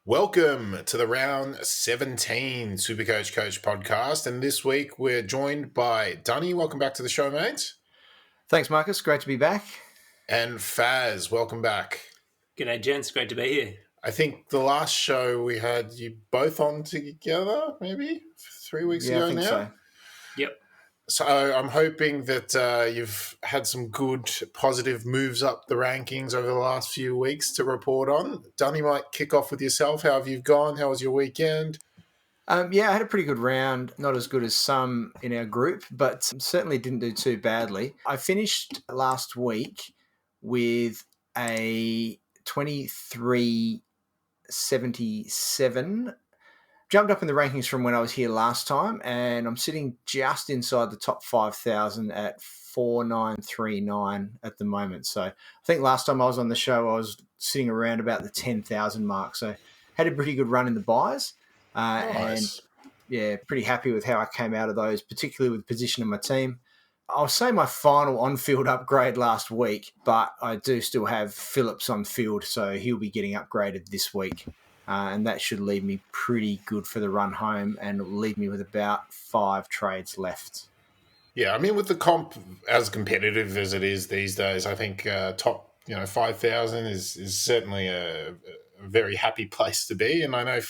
Welcome to the Round 17 Supercoach Coach podcast. And this week we're joined by Dunny. Welcome back to the show, mate. Thanks, Marcus. Great to be back. And Faz, welcome back. G'day, gents. Great to be here. I think the last show we had you both on together, maybe 3 weeks ago I think now. so. Yep. So I'm hoping that you've had some good positive moves up the rankings over the last few weeks to report on. Dunny, might kick off with yourself. How have you gone? How was your weekend? I had a pretty good round, not as good as some in our group, but certainly didn't do too badly. I finished last week with a 23.77. Jumped up in the rankings from when I was here last time, and I'm sitting just inside the top 5,000 at 4,939 at the moment. So I think last time I was on the show, I was sitting around about the 10,000 mark. So had a pretty good run in the buys. Nice. And pretty happy with how I came out of those, particularly with the position of my team. I'll say my final on-field upgrade last week, but I do still have Phillips on field, so he'll be getting upgraded this week. And that should leave me pretty good for the run home, and it'll leave me with about 5 trades left. Yeah, I mean, with the comp as competitive as it is these days, I think top 5,000 is certainly a very happy place to be. And I know,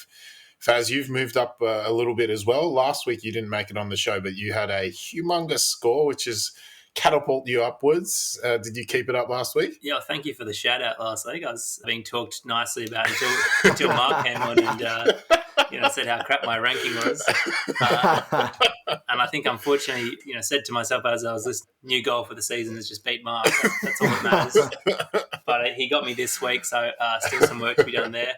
Faz, you've moved up a little bit as well. Last week you didn't make it on the show, but you had a humongous score, which is catapult you upwards. Did you keep it up last week? Yeah, thank you for the shout out last week. I was being talked nicely about until Mark came on and said how crap my ranking was. And I think, unfortunately, said to myself as I was this new goal for the season is just beat Mark. That's all that matters. But he got me this week, so still some work to be done there.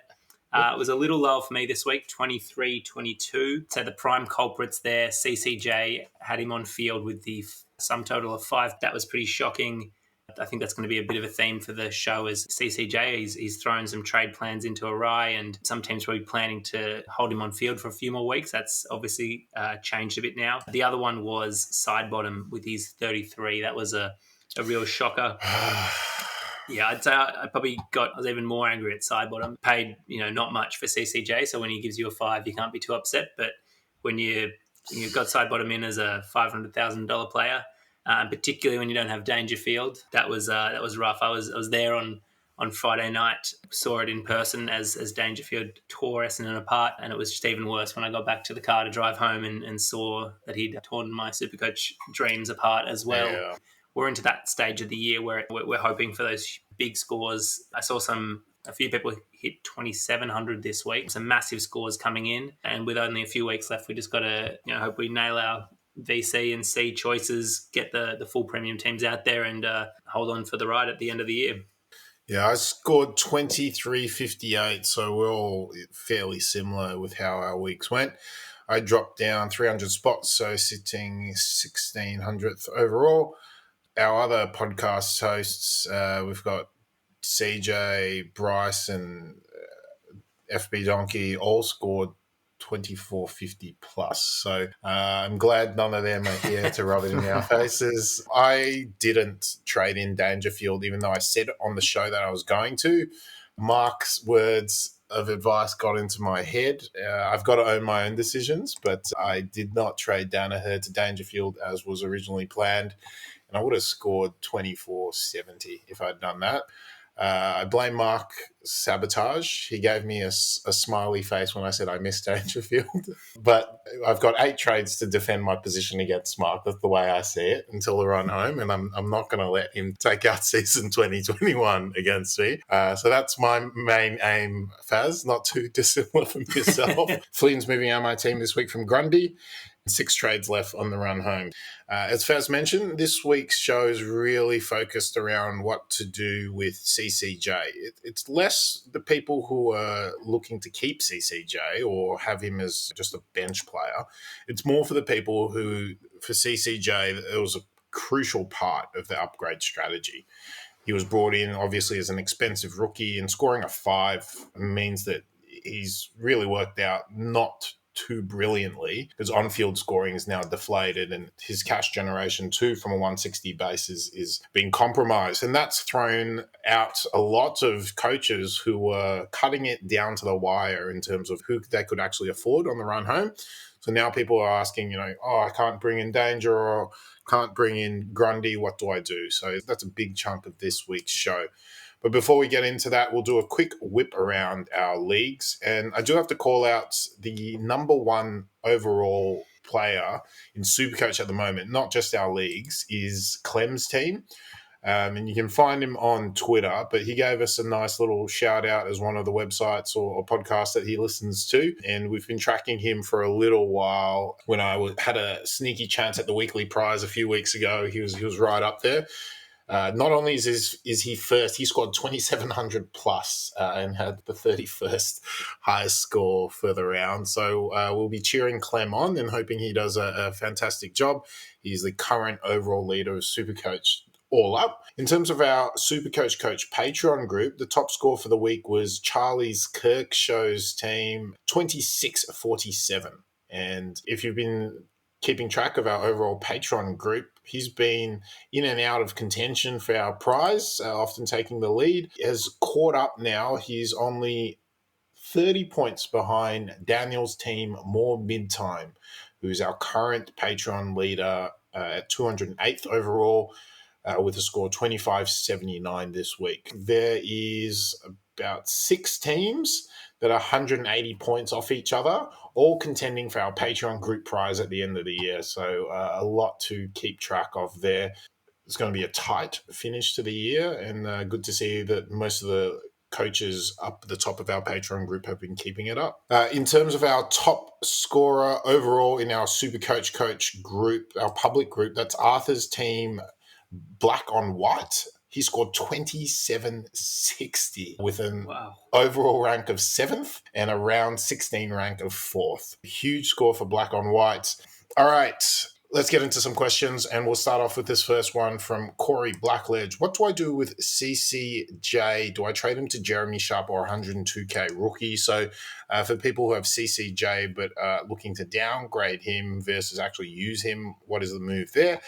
It was a little lower for me this week, 23-22. So the prime culprits there, CCJ had him on field with the sum total of 5. That was pretty shocking. I think that's going to be a bit of a theme for the show as CCJ. He's thrown some trade plans into awry, and some teams will be planning to hold him on field for a few more weeks. That's obviously changed a bit now. The other one was Sidebottom with his 33. That was a real shocker. Yeah, I'd say I was even more angry at Sidebottom. Paid, not much for CCJ, so when he gives you a 5, you can't be too upset. But when you've got Sidebottom in as a $500,000 player, particularly when you don't have Dangerfield, that was rough. I was there on Friday night, saw it in person as Dangerfield tore Essendon apart, and it was just even worse when I got back to the car to drive home and saw that he'd torn my Supercoach dreams apart as well. Yeah. We're into that stage of the year where we're hoping for those big scores. I saw a few people hit 2,700 this week. Some massive scores coming in, and with only a few weeks left, we just got to hope we nail our VC and C choices, get the full premium teams out there, and hold on for the ride at the end of the year. Yeah, I scored 23.58, so we're all fairly similar with how our weeks went. I dropped down 300 spots, so sitting 1,600th overall. Our other podcast hosts, we've got CJ, Bryce, and FB Donkey all scored 24.50 plus. So I'm glad none of them are here to rub it in our faces. I didn't trade in Dangerfield, even though I said on the show that I was going to. Mark's words of advice got into my head. I've got to own my own decisions, but I did not trade Danaher to Dangerfield as was originally planned. And I would have scored 24.70 if I'd done that. I blame Mark sabotage. He gave me a smiley face when I said I missed Dangerfield. But I've got 8 trades to defend my position against Mark. That's the way I see it until the run home. And I'm not going to let him take out season 2021 against me. So that's my main aim, Faz, not too dissimilar from yourself. Flynn's moving out my team this week from Grundy. 6 trades left on the run home. As Faz mentioned, this week's show is really focused around what to do with CCJ. It's less the people who are looking to keep CCJ or have him as just a bench player. It's more for the people who, for CCJ, it was a crucial part of the upgrade strategy. He was brought in, obviously, as an expensive rookie, and scoring a 5 means that he's really worked out not too brilliantly because on-field scoring is now deflated and his cash generation too from a 160 base is being compromised. And that's thrown out a lot of coaches who were cutting it down to the wire in terms of who they could actually afford on the run home. So now people are asking, I can't bring in Danger or can't bring in Grundy. What do I do? So that's a big chunk of this week's show. But before we get into that, we'll do a quick whip around our leagues. And I do have to call out the number one overall player in Supercoach at the moment, not just our leagues, is Clem's team. And you can find him on Twitter, but he gave us a nice little shout out as one of the websites or podcasts that he listens to. And we've been tracking him for a little while. When I had a sneaky chance at the weekly prize a few weeks ago, he was right up there. Not only is he first, he scored 2,700 plus and had the 31st highest score for the round. So we'll be cheering Clem on and hoping he does a fantastic job. He's the current overall leader of Supercoach all up. In terms of our Supercoach Coach Patreon group, the top score for the week was Charlie's Kirk Show's team, 2647. And if you've been keeping track of our overall Patreon group, he's been in and out of contention for our prize, often taking the lead. He has caught up now. He's only 30 points behind Daniel's team, More Midtime, who's our current Patreon leader at 208th overall, with a score 2579 this week. There is about 6 teams that are 180 points off each other, all contending for our Patreon group prize at the end of the year. So a lot to keep track of there. It's going to be a tight finish to the year, and good to see that most of the coaches up the top of our Patreon group have been keeping it up. In terms of our top scorer overall in our Supercoach Coach group, our public group, that's Arthur's team, Black on White. He scored 2760 with an overall rank of 7th and a round 16 rank of 4th. Huge score for Black on White. All right, let's get into some questions, and we'll start off with this first one from Corey Blackledge. What do I do with CCJ? Do I trade him to Jeremy Sharp or 102k rookie? So for people who have CCJ but looking to downgrade him versus actually use him, what is the move there?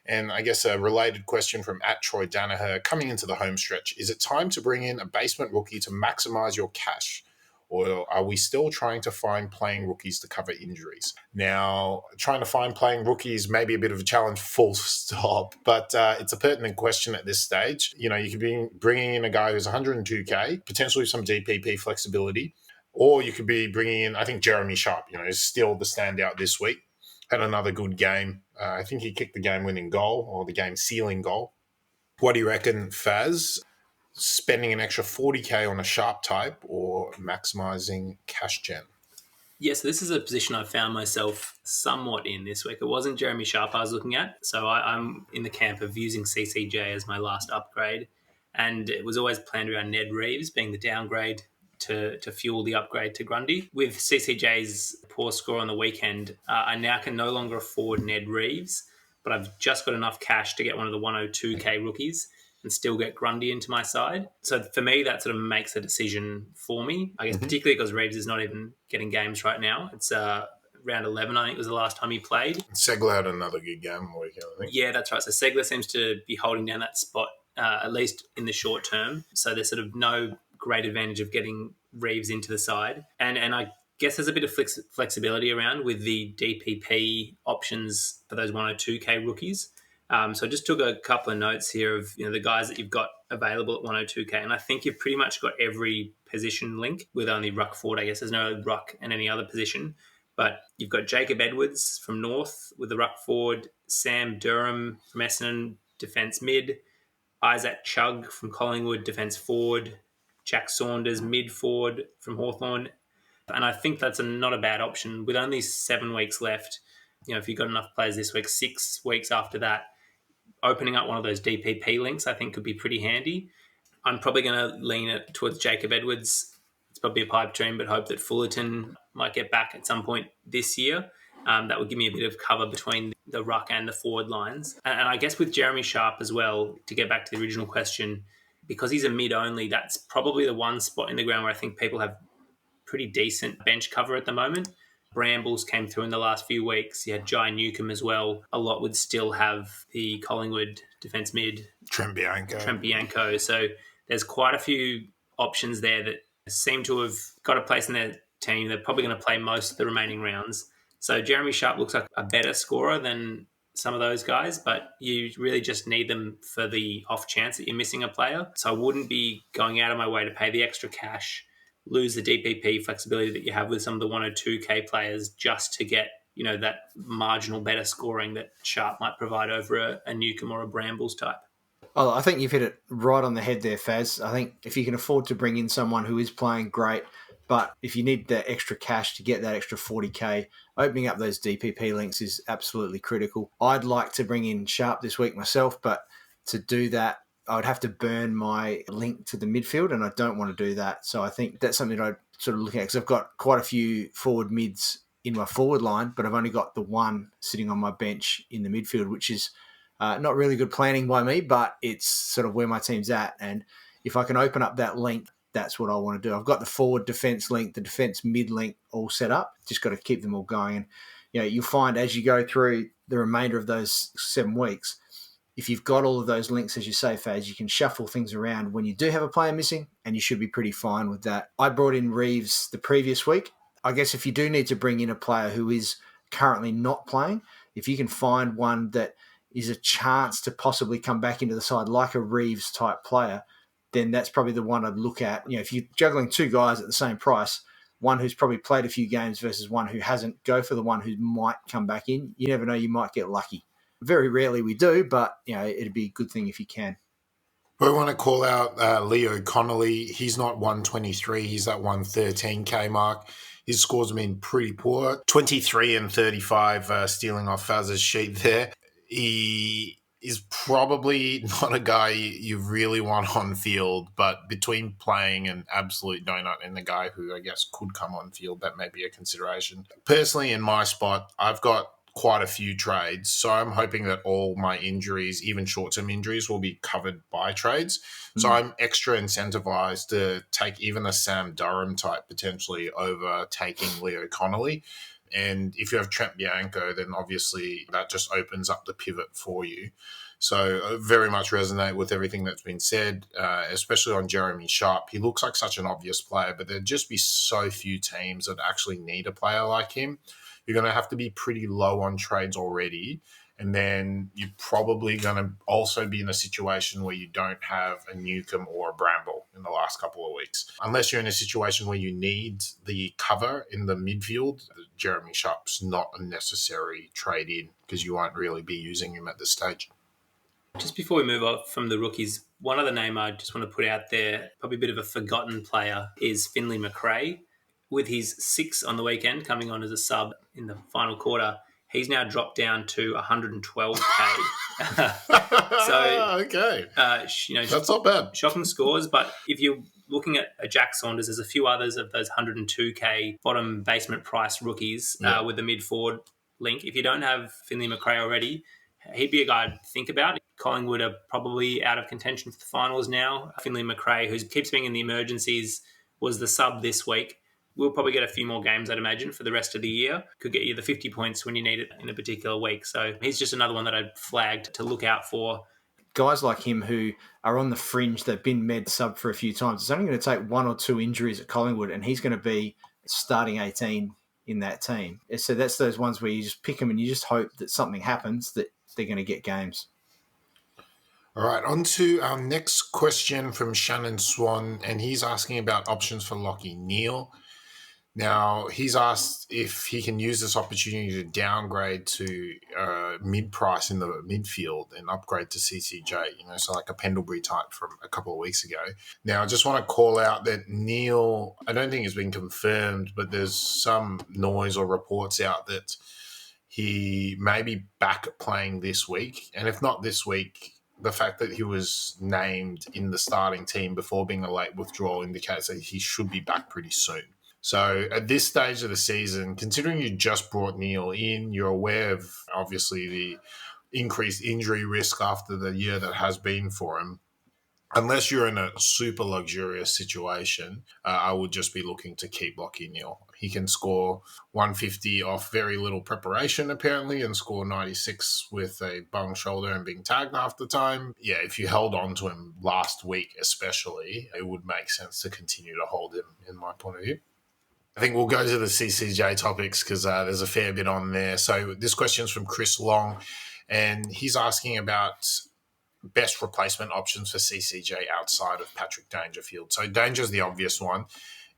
And I guess a related question from @Troy Danaher, coming into the home stretch, is it time to bring in a basement rookie to maximize your cash? Or are we still trying to find playing rookies to cover injuries? Now, trying to find playing rookies may be a bit of a challenge, full stop, but it's a pertinent question at this stage. You could be bringing in a guy who's 102k, potentially some DPP flexibility, or you could be bringing in, I think Jeremy Sharp, is still the standout this week. Had another good game. I think he kicked the game-winning goal or the game-sealing goal. What do you reckon, Faz? Spending an extra 40k on a Sharp type or maximising cash gen? Yes, this is a position I found myself somewhat in this week. It wasn't Jeremy Sharp I was looking at, so I'm in the camp of using CCJ as my last upgrade, and it was always planned around Ned Reeves being the downgrade to fuel the upgrade to Grundy. With CCJ's poor score on the weekend, I now can no longer afford Ned Reeves, but I've just got enough cash to get one of the 102k rookies and still get Grundy into my side. So for me, that sort of makes a decision for me, I guess, particularly because Reeves is not even getting games right now. It's round 11, I think, was the last time he played. Segler had another good game weekend, I think. Yeah, that's right. So Segler seems to be holding down that spot, at least in the short term. So there's sort of no great advantage of getting Reeves into the side. And I guess there's a bit of flexibility around with the DPP options for those 102k rookies. So I just took a couple of notes here of the guys that you've got available at 102k, and I think you've pretty much got every position link with only ruck forward. I guess there's no ruck in any other position, but you've got Jacob Edwards from North with the ruck forward, Sam Durham from Essendon, defence mid, Isaac Chugg from Collingwood, defence forward, Jack Saunders mid forward from Hawthorn, and I think that's not a bad option with only 7 weeks left. If you've got enough players this week, 6 weeks after that, opening up one of those DPP links, I think, could be pretty handy. I'm probably going to lean it towards Jacob Edwards. It's probably a pipe dream, but hope that Fullerton might get back at some point this year. That would give me a bit of cover between the ruck and the forward lines. And I guess with Jeremy Sharp as well, to get back to the original question, because he's a mid-only, that's probably the one spot in the ground where I think people have pretty decent bench cover at the moment. Brambles came through in the last few weeks. You had Jai Newcomb as well. A lot would still have the Collingwood defence mid, Trent Bianco. So there's quite a few options there that seem to have got a place in their team. They're probably going to play most of the remaining rounds. So Jeremy Sharp looks like a better scorer than some of those guys, but you really just need them for the off chance that you're missing a player. So I wouldn't be going out of my way to pay the extra cash, lose the DPP flexibility that you have with some of the 1 or 2K players just to get, that marginal better scoring that Sharp might provide over a Newcomb or a Brambles type. Oh, I think you've hit it right on the head there, Faz. I think if you can afford to bring in someone who is playing great, but if you need that extra cash to get that extra 40K, opening up those DPP links is absolutely critical. I'd like to bring in Sharp this week myself, but to do that, I would have to burn my link to the midfield, and I don't want to do that. So I think that's something that I'd sort of look at, because I've got quite a few forward mids in my forward line, but I've only got the one sitting on my bench in the midfield, which is not really good planning by me, but it's sort of where my team's at. And if I can open up that link, that's what I want to do. I've got the forward defence link, the defence mid link all set up. Just got to keep them all going. And you'll find as you go through the remainder of those 7 weeks, if you've got all of those links, as you say, Faz, you can shuffle things around when you do have a player missing, and you should be pretty fine with that. I brought in Reeves the previous week. I guess if you do need to bring in a player who is currently not playing, if you can find one that is a chance to possibly come back into the side like a Reeves type player, then that's probably the one I'd look at. If you're juggling 2 guys at the same price, one who's probably played a few games versus one who hasn't, go for the one who might come back in. You never know, you might get lucky. Very rarely we do, but it'd be a good thing if you can. We want to call out Leo Connolly. He's not 123, he's that 113K mark. His scores have been pretty poor. 23 and 35, stealing off Faz's sheet there. He is probably not a guy you really want on field, but between playing an absolute donut and the guy who I guess could come on field, that may be a consideration. Personally, in my spot, I've got quite a few trades, so I'm hoping that all my injuries, even short-term injuries, will be covered by trades. So I'm extra incentivized to take even a Sam Durham type potentially over taking Leo Connolly. And if you have Trent Bianco, then obviously that just opens up the pivot for you. So I very much resonate with everything that's been said, especially on Jeremy Sharp. He looks like such an obvious player, but there'd just be so few teams that actually need a player like him. You're going to have to be pretty low on trades already. And then you're probably going to also be in a situation where you don't have a Newcomb or a Bramble in the last couple of weeks. Unless you're in a situation where you need the cover in the midfield, Jeremy Sharp's not a necessary trade in because you won't really be using him at this stage. Just before we move on from the rookies, one other name I just want to put out there, probably a bit of a forgotten player, is Finley McRae. With his 6 on the weekend coming on as a sub in the final quarter, he's now dropped down to 112K. Okay. That's not bad. Shocking scores, but if you're looking at a Jack Saunders, there's a few others of those 102K bottom basement price rookies with the mid-forward link. If you don't have Finley McRae already, he'd be a guy to think about. Collingwood are probably out of contention for the finals now. Finley McRae, who keeps being in the emergencies, was the sub this week. We'll probably get a few more games, I'd imagine, for the rest of the year. Could get you the 50 points when you need it in a particular week. So he's just another one that I'd flagged to look out for. Guys like him who are on the fringe, they've been med sub for a few times. It's only going to take 1 or 2 injuries at Collingwood, and he's going to be starting 18 in that team. So that's those ones where you just pick them and you just hope that something happens, that they're going to get games. All right, on to our next question from Shannon Swan, and he's asking about options for Lachie Neale. Now, he's asked if he can use this opportunity to downgrade to mid-price in the midfield and upgrade to CCJ, so like a Pendlebury type from a couple of weeks ago. Now, I just want to call out that Neale, I don't think it's been confirmed, but there's some noise or reports out that he may be back playing this week. And if not this week, the fact that he was named in the starting team before being a late withdrawal indicates that he should be back pretty soon. So at this stage of the season, considering you just brought Neale in, you're aware of obviously the increased injury risk after the year that has been for him. Unless you're in a super luxurious situation, I would just be looking to keep Lachie Neale. He can score 150 off very little preparation, apparently, and score 96 with a bung shoulder and being tagged half the time. Yeah, if you held on to him last week especially, it would make sense to continue to hold him, in my point of view. I think we'll go to the CCJ topics because there's a fair bit on there. So this question's from Chris Long, and he's asking about best replacement options for CCJ outside of Patrick Dangerfield. So Danger's the obvious one.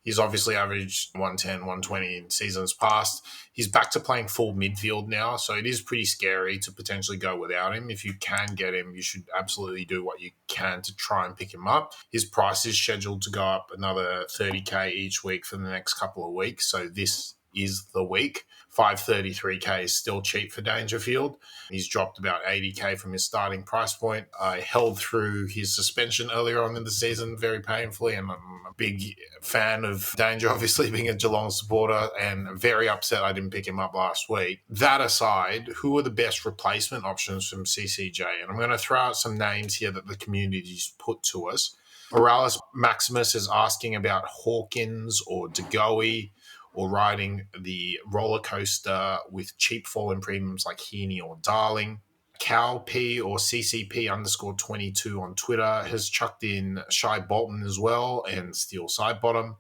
He's obviously averaged 110, 120 in seasons past. He's back to playing full midfield now, so it is pretty scary to potentially go without him. If you can get him, you should absolutely do what you can to try and pick him up. His price is scheduled to go up another 30K each week for the next couple of weeks, so this is the week. 533K is still cheap for Dangerfield. He's dropped about 80K from his starting price point. I held through his suspension earlier on in the season very painfully, and I'm a big fan of Danger, obviously being a Geelong supporter, and very upset I didn't pick him up last week. That aside, who are the best replacement options from CCJ? And I'm going to throw out some names here that the community's put to us. Oralis Maximus is asking about Hawkins or De Goey, or riding the roller coaster with cheap fall-in premiums like Heaney or Darling. Cal P or CCP_22 on Twitter has chucked in Shai Bolton as well and Steel Sidebottom.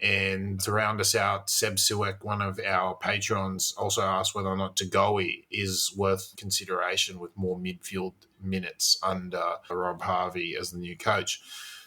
And to round us out, Seb Siwek, one of our patrons, also asked whether or not De Goey is worth consideration with more midfield minutes under Rob Harvey as the new coach.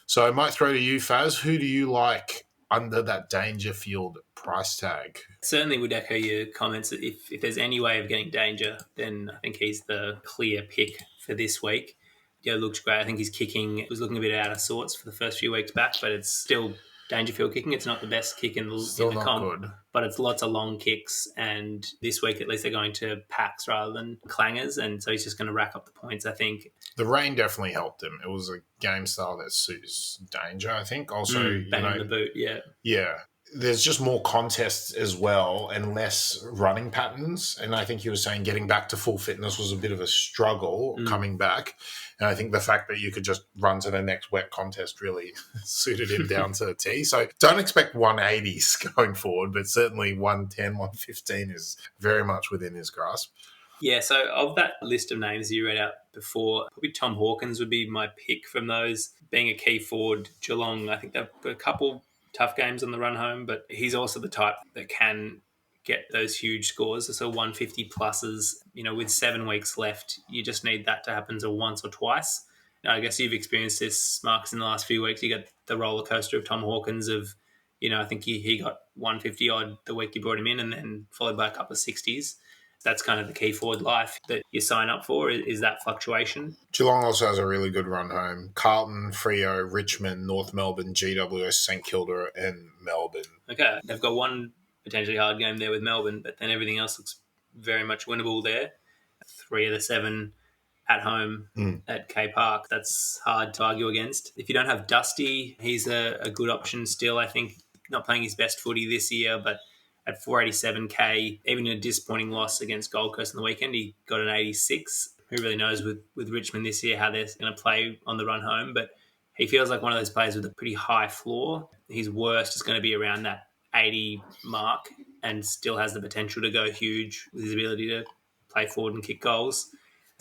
So I might throw to you, Faz. Who do you like under that Dangerfield price tag? Certainly would echo your comments. If there's any way of getting Danger, then I think he's the clear pick for this week. Yeah, looks great. I think his kicking was looking a bit out of sorts for the first few weeks back, but it's still Dangerfield kicking. It's not the best kick in the comp, good. But it's lots of long kicks. And this week, at least, they're going to packs rather than clangers, and so he's just going to rack up the points, I think. The rain definitely helped him. It was a game style that suits Danger, I think. Also, banging the boot, yeah. Yeah. There's just more contests as well and less running patterns. And I think he was saying getting back to full fitness was a bit of a struggle coming back. And I think the fact that you could just run to the next wet contest really suited him down to a T. So don't expect 180s going forward, but certainly 110, 115 is very much within his grasp. Yeah, so of that list of names you read out before, probably Tom Hawkins would be my pick from those. Being a key forward, Geelong, I think they've got a couple tough games on the run home, but he's also the type that can get those huge scores. So 150 pluses, with 7 weeks left, you just need that to happen once or twice. Now, I guess you've experienced this, Marcus, in the last few weeks. You got the roller coaster of Tom Hawkins of, I think he got 150 odd the week you brought him in, and then followed by a couple of 60s. That's kind of the key forward life that you sign up for, is that fluctuation. Geelong also has a really good run home. Carlton, Freo, Richmond, North Melbourne, GWS, St Kilda and Melbourne. Okay, they've got one potentially hard game there with Melbourne, but then everything else looks very much winnable there. 3 of the 7 at home at K Park. That's hard to argue against. If you don't have Dusty, he's a good option still, I think. Not playing his best footy this year, but at 487K, even in a disappointing loss against Gold Coast on the weekend, he got an 86. Who really knows with Richmond this year how they're going to play on the run home, but he feels like one of those players with a pretty high floor. His worst is going to be around that 80 mark and still has the potential to go huge with his ability to play forward and kick goals.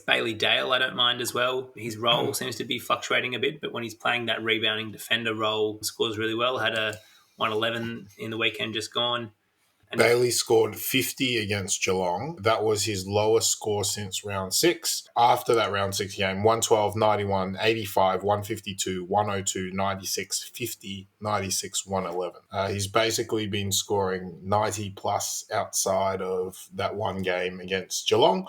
Bailey Dale, I don't mind as well. His role seems to be fluctuating a bit, but when he's playing that rebounding defender role, scores really well. Had a 111 in the weekend just gone. Bailey scored 50 against Geelong. That was his lowest score since round 6. After that round 6 game, 112, 91, 85, 152, 102, 96, 50, 96, 111. He's basically been scoring 90 plus outside of that one game against Geelong.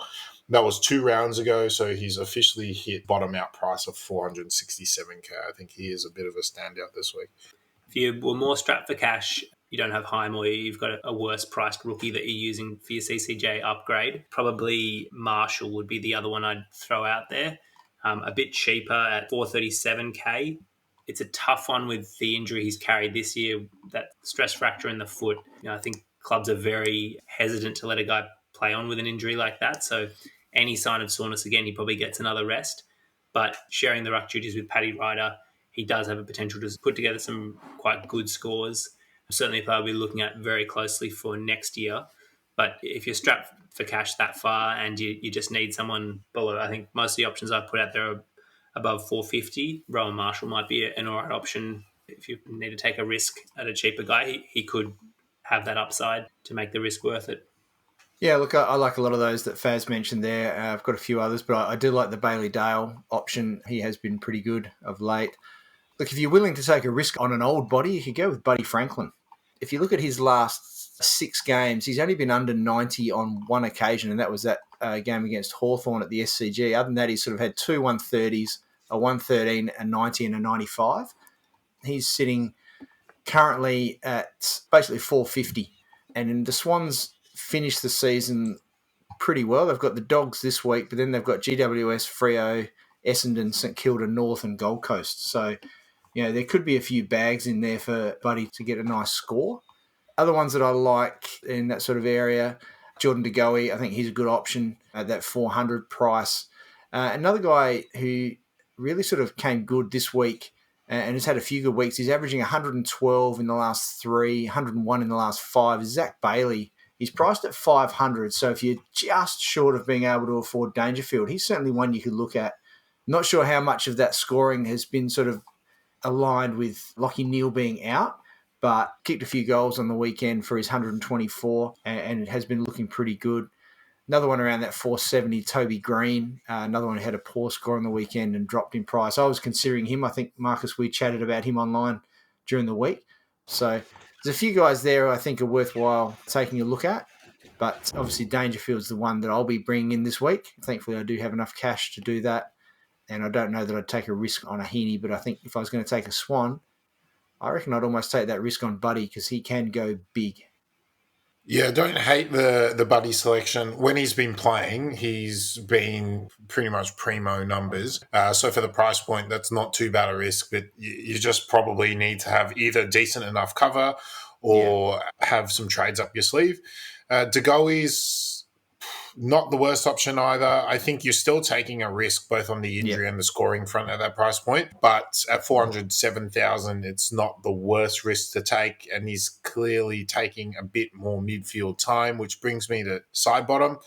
That was 2 rounds ago, so he's officially hit bottom out price of 467K. I think he is a bit of a standout this week. If you were more strapped for cash, you don't have Heim, or you've got a worse priced rookie that you're using for your CCJ upgrade, probably Marshall would be the other one I'd throw out there. A bit cheaper at 437K. It's a tough one with the injury he's carried this year, that stress fracture in the foot. I think clubs are very hesitant to let a guy play on with an injury like that. So any sign of soreness, again, he probably gets another rest. but sharing the ruck duties with Paddy Ryder, he does have a potential to put together some quite good scores. Certainly, if I'll be looking at very closely for next year. But if you're strapped for cash that far and you just need someone below, I think most of the options I've put out there are above 450. Rowan Marshall might be an all right option. If you need to take a risk at a cheaper guy, he could have that upside to make the risk worth it. Yeah, look, I like a lot of those that Faz mentioned there. I've got a few others, but I do like the Bailey Dale option. He has been pretty good of late. Look, if you're willing to take a risk on an old body, you could go with Buddy Franklin. If you look at his last 6 games, he's only been under 90 on one occasion, and that was that game against Hawthorn at the SCG. Other than that, he's sort of had 2 130s, a 113, a 90, and a 95. He's sitting currently at basically 450. And the Swans finished the season pretty well. They've got the Dogs this week, but then they've got GWS, Freo, Essendon, St Kilda, North, and Gold Coast. So, there could be a few bags in there for Buddy to get a nice score. Other ones that I like in that sort of area, Jordan De Goey, I think he's a good option at that 400 price. Another guy who really sort of came good this week and has had a few good weeks. He's averaging 112 in the last 3, 101 in the last 5. Zach Bailey. He's priced at 500, so if you're just short of being able to afford Dangerfield, he's certainly one you could look at. Not sure how much of that scoring has been sort of aligned with Lachie Neale being out, but kicked a few goals on the weekend for his 124, and it has been looking pretty good. Another one around that 470, Toby Green. Another one who had a poor score on the weekend and dropped in price. I was considering him. I think, Marcus, we chatted about him online during the week. So there's a few guys there I think are worthwhile taking a look at. But obviously Dangerfield's the one that I'll be bringing in this week. Thankfully, I do have enough cash to do that. And I don't know that I'd take a risk on a Heaney, but I think if I was going to take a Swan, I reckon I'd almost take that risk on Buddy because he can go big. Yeah, don't hate the Buddy selection. When he's been playing, he's been pretty much primo numbers. So for the price point, that's not too bad a risk, but you just probably need to have either decent enough cover or have some trades up your sleeve. De Goey's not the worst option either. I think you're still taking a risk both on the injury and the scoring front at that price point. But at 407,000, it's not the worst risk to take. And he's clearly taking a bit more midfield time, which brings me to side bottom.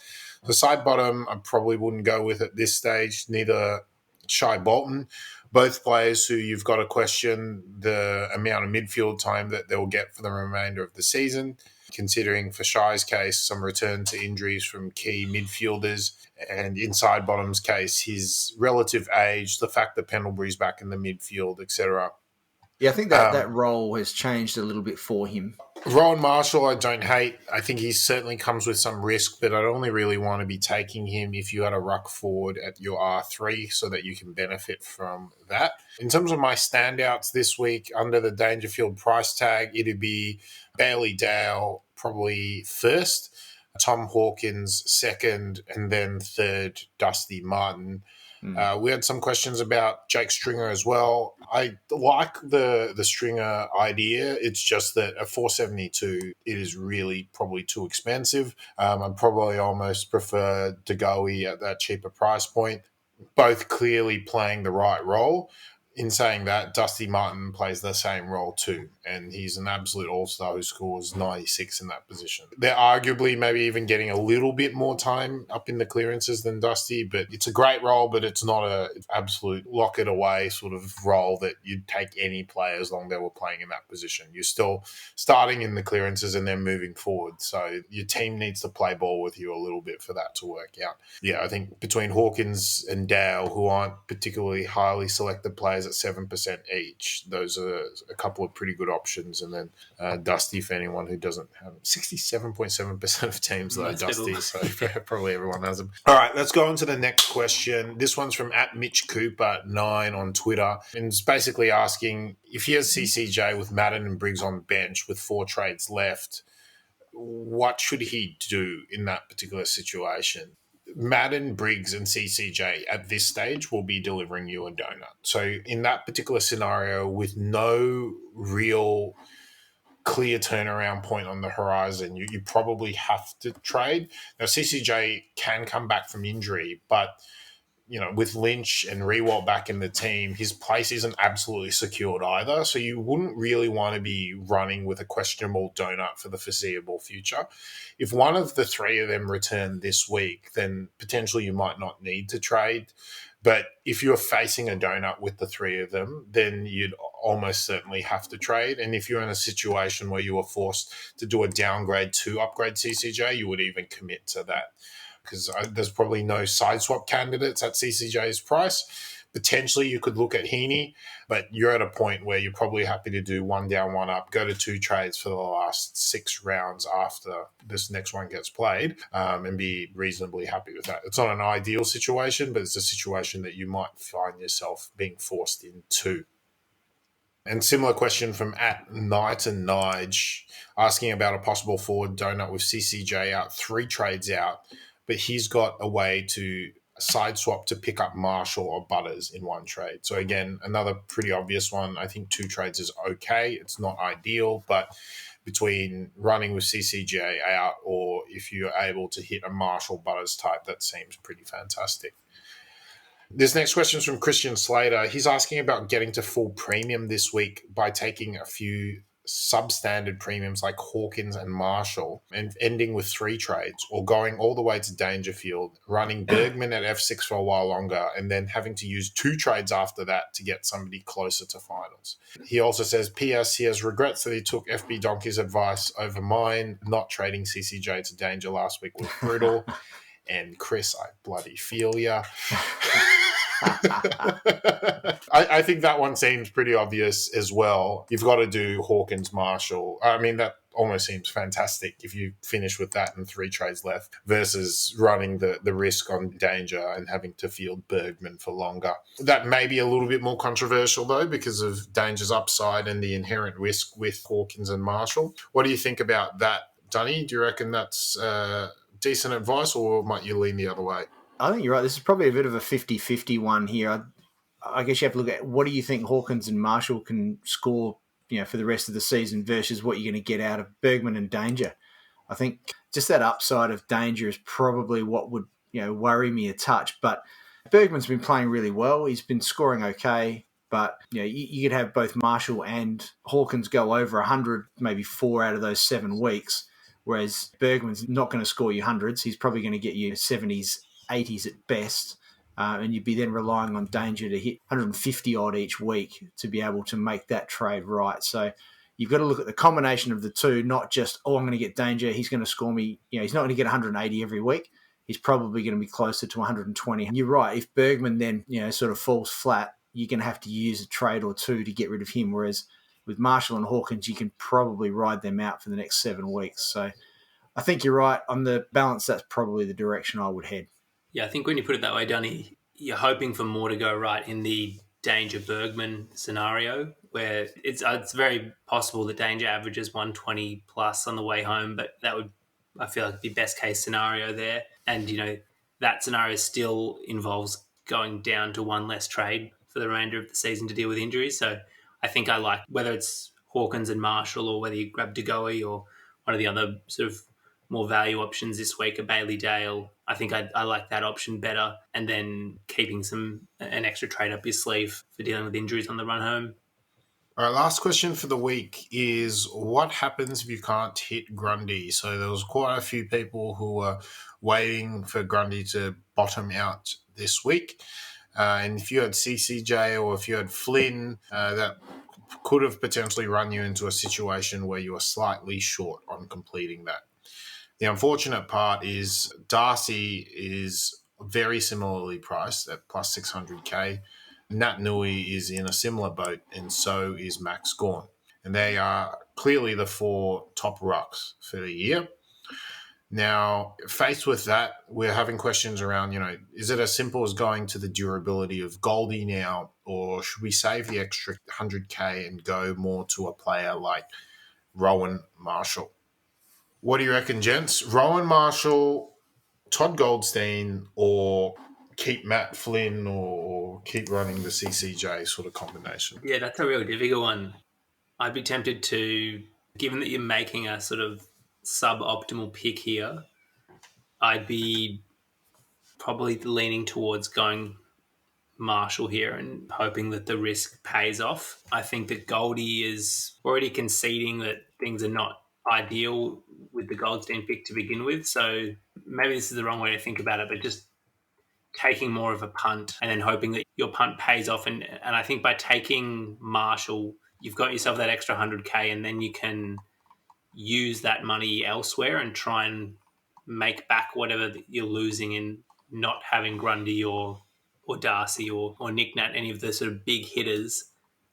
The side bottom, I probably wouldn't go with at this stage, neither Shai Bolton. Both players who you've got to question the amount of midfield time that they'll get for the remainder of the season. Considering for Shai's case, some return to injuries from key midfielders, and in side bottom's case, his relative age, the fact that Pendlebury's back in the midfield, etc. Yeah, I think that role has changed a little bit for him. Rowan Marshall, I don't hate. I think he certainly comes with some risk, but I'd only really want to be taking him if you had a ruck forward at your R3 so that you can benefit from that. In terms of my standouts this week, under the Dangerfield price tag, it'd be Bailey Dale probably first, Tom Hawkins second, and then third, Dusty Martin. We had some questions about Jake Stringer as well. I like the Stringer idea. It's just that at 472, it is really probably too expensive. I'd probably almost prefer De Goey at that cheaper price point, both clearly playing the right role. In saying that, Dusty Martin plays the same role too, and he's an absolute all-star who scores 96 in that position. They're arguably maybe even getting a little bit more time up in the clearances than Dusty, but it's a great role, but it's not an absolute lock-it-away sort of role that you'd take any player as long as they were playing in that position. You're still starting in the clearances and then moving forward, so your team needs to play ball with you a little bit for that to work out. Yeah, I think between Hawkins and Dale, who aren't particularly highly selected players at 7% each, those are a couple of pretty good options. And then Dusty, for anyone who doesn't have 67.7% of teams that are Dusty, so probably everyone has them. All right, let's go on to the next question. This one's from @MitchCooper9 on Twitter, and it's basically asking if he has CCJ with Madden and Briggs on bench with 4 trades left, what should he do in that particular situation? Madden, Briggs, and CCJ at this stage will be delivering you a donut. So in that particular scenario, with no real clear turnaround point on the horizon, you probably have to trade. Now, CCJ can come back from injury, but with Lynch and Rewalt back in the team, his place isn't absolutely secured either. So you wouldn't really want to be running with a questionable donut for the foreseeable future. If one of the three of them return this week, then potentially you might not need to trade. But if you're facing a donut with the three of them, then you'd almost certainly have to trade. And if you're in a situation where you were forced to do a downgrade to upgrade CCJ, you would even commit to that, because there's probably no side swap candidates at CCJ's price. Potentially you could look at Heaney, but you're at a point where you're probably happy to do one down, one up, go to 2 trades for the last 6 rounds after this next one gets played, and be reasonably happy with that. It's not an ideal situation, but it's a situation that you might find yourself being forced into. And similar question from @Knight and Nige, asking about a possible forward donut with CCJ out 3 trades out, but he's got a way to side swap to pick up Marshall or Butters in 1 trade. So again, another pretty obvious one. I think 2 trades is okay. It's not ideal, but between running with CCJ out or if you're able to hit a Marshall Butters type, that seems pretty fantastic. This next question is from Christian Slater. He's asking about getting to full premium this week by taking a few substandard premiums like Hawkins and Marshall and ending with 3 trades, or going all the way to Dangerfield, running Bergman at F6 for a while longer, and then having to use 2 trades after that to get somebody closer to finals. He also says, P.S. he has regrets that he took FB Donkey's advice over mine. Not trading CCJ to Danger last week was brutal. And Chris, I bloody feel ya. I think that one seems pretty obvious as well. You've got to do Hawkins, Marshall. I mean, that almost seems fantastic if you finish with that and 3 trades left versus running the risk on Danger and having to field Bergman for longer. That may be a little bit more controversial, though, because of Danger's upside and the inherent risk with Hawkins and Marshall. What do you think about that, Dunny? Do you reckon that's decent advice, or might you lean the other way? I think you're right. This is probably a bit of a 50-50 one here. I guess you have to look at what do you think Hawkins and Marshall can score, for the rest of the season versus what you're going to get out of Bergman and Danger. I think just that upside of Danger is probably what would, worry me a touch. But Bergman's been playing really well. He's been scoring okay. But, you could have both Marshall and Hawkins go over 100, maybe 4 out of those 7 weeks, whereas Bergman's not going to score you hundreds. He's probably going to get you 70s, 80s at best, and you'd be then relying on Danger to hit 150 odd each week to be able to make that trade right. So you've got to look at the combination of the two, not just, I'm going to get Danger, he's going to score me, he's not going to get 180 every week. He's probably going to be closer to 120. And you're right, if Bergman then, sort of falls flat, you're going to have to use a trade or 2 to get rid of him, whereas with Marshall and Hawkins, you can probably ride them out for the next 7 weeks. So I think you're right. On the balance, that's probably the direction I would head. Yeah, I think when you put it that way, Dunny, you're hoping for more to go right in the Danger Bergman scenario, where it's very possible that Danger averages 120 plus on the way home, but that would, I feel like, be best case scenario there. And, that scenario still involves going down to 1 less trade for the remainder of the season to deal with injuries. So I think I like, whether it's Hawkins and Marshall or whether you grab De Goey or one of the other sort of more value options this week, a Bailey Dale, I think I like that option better, and then keeping an extra trade up your sleeve for dealing with injuries on the run home. All right, last question for the week is, what happens if you can't hit Grundy? So there was quite a few people who were waiting for Grundy to bottom out this week. And if you had CCJ or if you had Flynn, that could have potentially run you into a situation where you were slightly short on completing that. The unfortunate part is Darcy is very similarly priced at plus 600k. Nat Nui is in a similar boat, and so is Max Gawn. And they are clearly the 4 top rucks for the year. Now, faced with that, we're having questions around, is it as simple as going to the durability of Goldie now, or should we save the extra 100k and go more to a player like Rowan Marshall? What do you reckon, gents? Rowan Marshall, Todd Goldstein, or keep Matt Flynn, or keep running the CCJ sort of combination? Yeah, that's a real difficult one. I'd be tempted to, given that you're making a sort of suboptimal pick here, I'd be probably leaning towards going Marshall here and hoping that the risk pays off. I think that Goldie is already conceding that things are not ideal with the Goldstein pick to begin with. So maybe this is the wrong way to think about it, but just taking more of a punt and then hoping that your punt pays off. And I think by taking Marshall, you've got yourself that extra 100K, and then you can use that money elsewhere and try and make back whatever you're losing in not having Grundy or Darcy or Nick Nat, any of the sort of big hitters.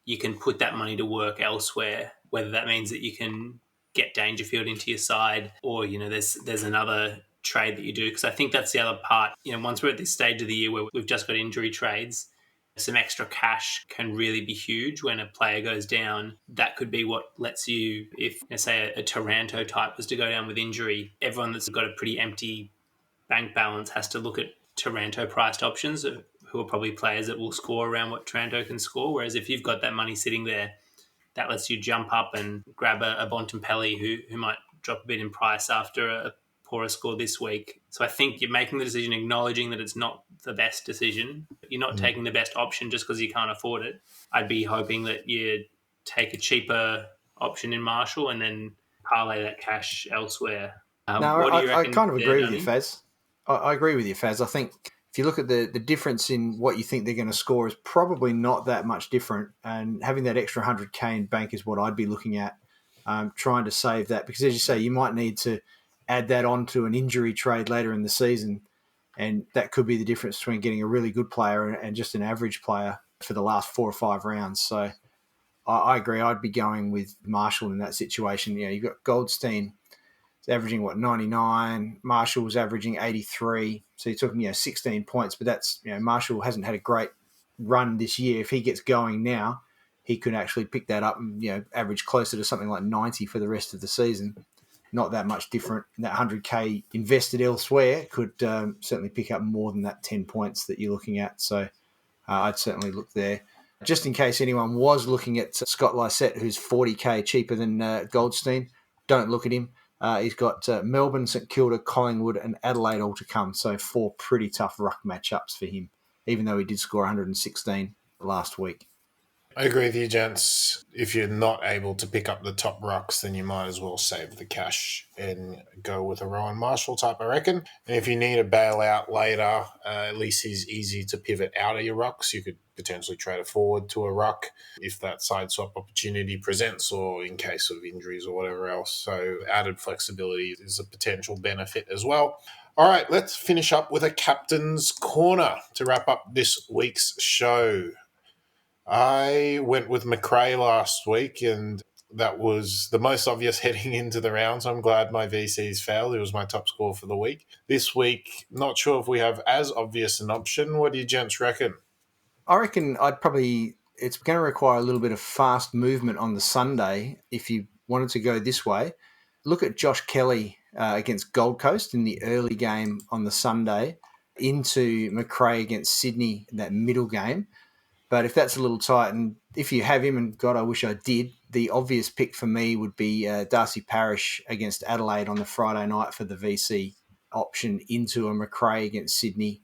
You can put that money to work elsewhere, whether that means that you can get Dangerfield into your side or, there's another trade that you do. Because I think that's the other part. Once we're at this stage of the year where we've just got injury trades, some extra cash can really be huge when a player goes down. That could be what lets you, if, say, a Taranto type was to go down with injury, everyone that's got a pretty empty bank balance has to look at Taranto priced options, who are probably players that will score around what Taranto can score. Whereas if you've got that money sitting there, that lets you jump up and grab a Bontempelli who might drop a bit in price after a poorer score this week. So I think you're making the decision acknowledging that it's not the best decision. You're not taking the best option just because you can't afford it. I'd be hoping that you take a cheaper option in Marshall and then parlay that cash elsewhere. No, I kind of agree with you, Faz. I agree with you, Faz. I think if you look at the difference in what you think they're going to score is probably not that much different. And having that extra 100K in bank is what I'd be looking at, trying to save that. Because as you say, you might need to add that on to an injury trade later in the season. And that could be the difference between getting a really good player and just an average player for the last 4 or 5 rounds. So I agree. I'd be going with Marshall in that situation. You've got Goldstein averaging 99. Marshall was averaging 83. So you're talking 16 points, but that's Marshall hasn't had a great run this year. If he gets going now, he could actually pick that up and average closer to something like 90 for the rest of the season. Not that much different. That 100K invested elsewhere could certainly pick up more than that 10 points that you're looking at. So I'd certainly look there. Just in case anyone was looking at Scott Lysette, who's 40K cheaper than Goldstein, don't look at him. He's got Melbourne, St Kilda, Collingwood and Adelaide all to come. So 4 pretty tough ruck matchups for him, even though he did score 116 last week. I agree with you, gents. If you're not able to pick up the top rucks, then you might as well save the cash and go with a Rowan Marshall type, I reckon. And if you need a bailout later, at least he's easy to pivot out of your rucks. You could potentially trade it forward to a ruck if that side swap opportunity presents or in case of injuries or whatever else. So added flexibility is a potential benefit as well. All right, let's finish up with a captain's corner to wrap up this week's show. I went with McRae last week, and that was the most obvious heading into the round, so I'm glad my VCs failed. It was my top score for the week. This week, not sure if we have as obvious an option. What do you gents reckon? I reckon it's going to require a little bit of fast movement on the Sunday if you wanted to go this way. Look at Josh Kelly against Gold Coast in the early game on the Sunday, into McRae against Sydney in that middle game. But if that's a little tight, and if you have him, and God, I wish I did, the obvious pick for me would be Darcy Parish against Adelaide on the Friday night for the VC option into a McRae against Sydney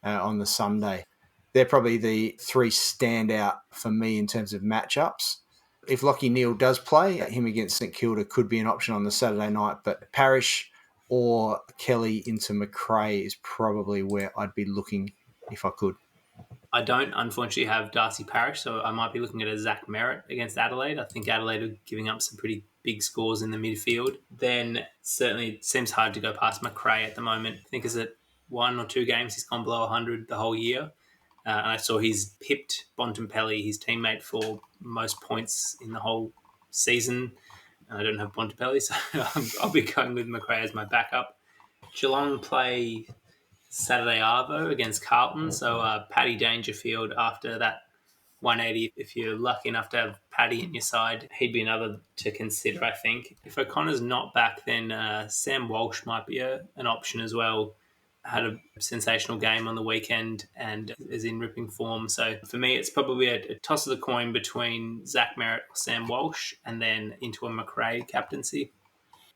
on the Sunday. They're probably the 3 standout for me in terms of matchups. If Lachie Neale does play, him against St Kilda could be an option on the Saturday night, but Parish or Kelly into McRae is probably where I'd be looking if I could. I don't, unfortunately, have Darcy Parish, so I might be looking at a Zach Merritt against Adelaide. I think Adelaide are giving up some pretty big scores in the midfield. Then certainly it seems hard to go past McRae at the moment. I think is it 1 or 2 games he's gone below 100 the whole year. And I saw he's pipped Bontempelli, his teammate, for most points in the whole season. I don't have Bontempelli, so I'll be going with McRae as my backup. Geelong play Saturday Arvo against Carlton. So Paddy Dangerfield after that 180. If you're lucky enough to have Paddy in your side, he'd be another to consider, I think. If O'Connor's not back, then Sam Walsh might be an option as well. Had a sensational game on the weekend and is in ripping form. So for me, it's probably a toss of the coin between Zach Merritt or Sam Walsh and then into a McRae captaincy.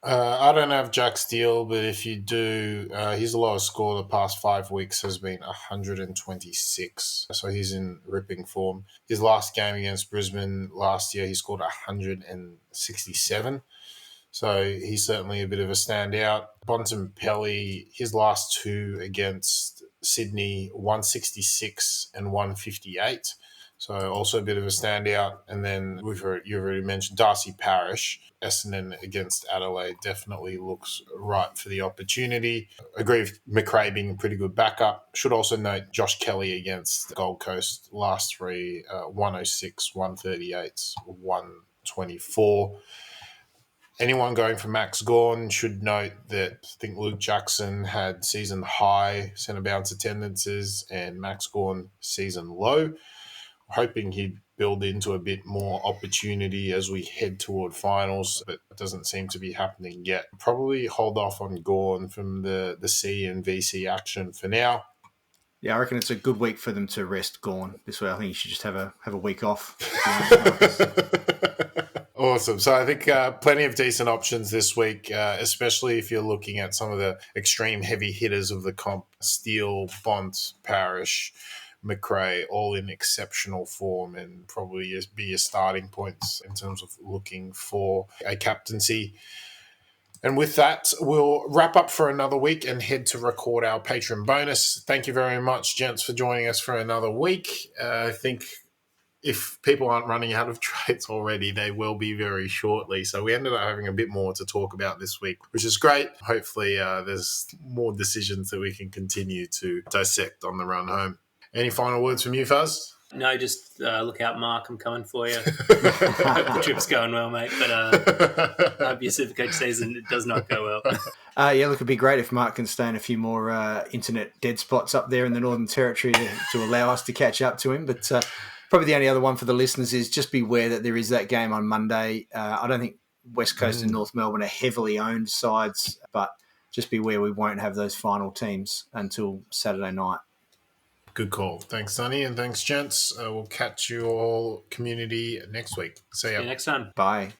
I don't have Jack Steele, but if you do, his lowest score the past 5 weeks has been 126. So he's in ripping form. His last game against Brisbane last year, he scored 167. So he's certainly a bit of a standout. Bontempelli, his last two against Sydney, 166 and 158. So also a bit of a standout. And then you've already mentioned Darcy Parish. Essendon against Adelaide definitely looks right for the opportunity. Agree with McRae being a pretty good backup. Should also note Josh Kelly against Gold Coast. Last three, 106, 138, 124. Anyone going for Max Gawn should note that I think Luke Jackson had season high centre bounce attendances and Max Gawn season low. Hoping he'd build into a bit more opportunity as we head toward finals, but it doesn't seem to be happening yet. Probably hold off on Gawn from the C and VC action for now. Yeah, I reckon it's a good week for them to rest Gawn this way. I think you should just have a week off. Awesome. So I think plenty of decent options this week, especially if you're looking at some of the extreme heavy hitters of the comp. Steele, Bont, Parish, McRae, all in exceptional form and probably be your starting points in terms of looking for a captaincy. And with that, we'll wrap up for another week and head to record our patron bonus. Thank you very much, gents, for joining us for another week. I think if people aren't running out of trades already, they will be very shortly. So we ended up having a bit more to talk about this week, which is great. Hopefully there's more decisions that we can continue to dissect on the run home. Any final words from you, Fuzz? No, just look out, Mark. I'm coming for you. Hope the trip's going well, mate. But I hope your Supercoach season does not go well. Yeah, look, it'd be great if Mark can stay in a few more internet dead spots up there in the Northern Territory to allow us to catch up to him. But probably the only other one for the listeners is just beware that there is that game on Monday. I don't think West Coast and North Melbourne are heavily owned sides, but just beware we won't have those final teams until Saturday night. Good call. Thanks, Sonny, and thanks, gents. We'll catch you all, community, next week. See ya. See you next time. Bye.